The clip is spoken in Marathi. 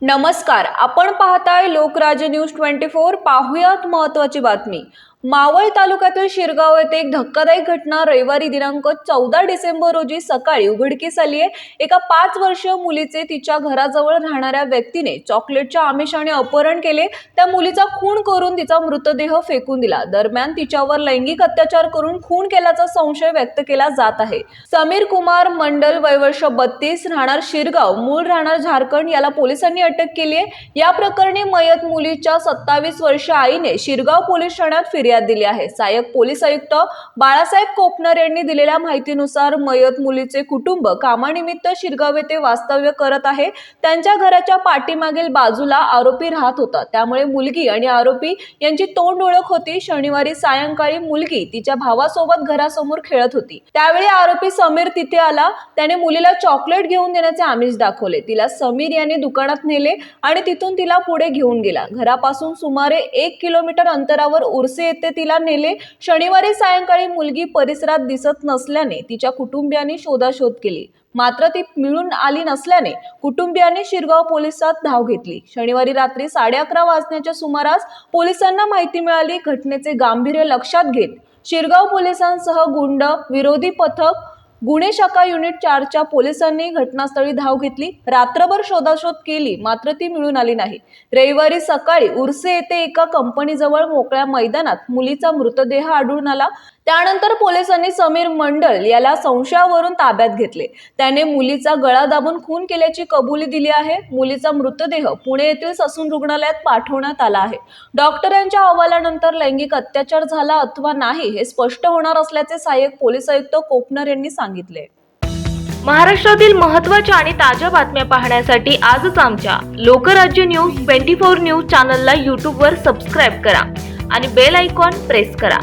नमस्कार, आपण पाहताय लोकराज्य न्यूज 24। पाहुयात महत्त्वाची बातमी। मावळ तालुक्यातील शिरगाव येथे एक धक्कादायक घटना रविवारी दिनांक 14 डिसेंबर रोजी सकाळी उघडकीस आली आहे। एका 5 वर्षीय मुलीचे तिच्या घराजवळ राहणाऱ्या व्यक्तीने चॉकलेटच्या आमिषाने अपहरण केले। त्या मुलीचा खून करून तिचा मृतदेह फेकून दिला। दरम्यान तिच्यावर लैंगिक अत्याचार करून खून केल्याचा संशय व्यक्त केला जात आहे। समीर कुमार मंडल, वय वर्ष 32, राहणार शिरगाव, मूळ राहणार झारखंड, याला पोलिसांनी अटक केली आहे। या प्रकरणी मयत मुलीच्या 27 वर्षीय आईने शिरगाव पोलीस ठाण्यात फिर्याद दिली आहे। सहाय्यक पोलीस आयुक्त बाळासाहेब कोपनर यांनी दिलेल्या माहितीनुसार मयत मुलीचे कुटुंब कामानिमित्त शिरगाव येथे वास्तव्य करत आहे। त्यांच्या घराच्या पाठीमागील बाजूला आरोपी राहत होता, त्यामुळे मुलगी आणि आरोपी यांची तोंड ओळख होती। शनिवारी सायंकाळी मुलगी तिच्या भावासोबत घरासमोर खेळत होती, त्यावेळी आरोपी समीर तिथे आला। त्याने मुलीला चॉकलेट घेऊन देण्याचे आमिष दाखवले। तिला समीर याने दुकानात नेले आणि तिथून तिला पुढे घेऊन गेला। घरापासून सुमारे 1 किलोमीटर अंतरावर उर्से येथे तिला नेले। शनिवारी सायंकाळी मुलगी परिसरात दिसत नसल्याने तिच्या कुटुंबियांनी शोधाशोध केली, मात्र ती मिळून आली नसल्याने कुटुंबियांनी शिरगाव पोलिसात धाव घेतली। शनिवारी रात्री 11:30 वाजण्याच्या सुमारास पोलिसांना माहिती मिळाली। घटनेचे गांभीर्य लक्षात घेत शिरगाव पोलिसांसह गुंड विरोधी पथक, गुन्हे शाखा युनिट 4च्या पोलिसांनी घटनास्थळी धाव घेतली। रात्रभर शोधाशोध केली, मात्र ती मिळून आली नाही। रविवारी सकाळी उर्से येथे एका कंपनीजवळ मोकळ्या मैदानात मुलीचा मृतदेह आढळून आला। त्यानंतर पोलिसांनी समीर मंडल याला संशयावरून ताब्यात घेतले। त्याने मुलीचा गळा दाबून खून केल्याची कबुली दिली आहे। मुलीचा मृतदेह पुणे येथील ससून रुग्णालयात पाठवण्यात आला आहे। डॉक्टरांच्या अहवालानंतर लैंगिक अत्याचार झाला अथवा नाही हे स्पष्ट होणार असल्याचे सहाय्यक पोलीस आयुक्त कोपनर यांनी सांगितले। महाराष्ट्रातील महत्त्वाच्या आणि ताज्या बातम्या पाहण्यासाठी आजच आमच्या लोकराज्य न्यूज 24 न्यूज चॅनलला YouTube वर सबस्क्राइब करा आणि बेल आयकॉन प्रेस करा।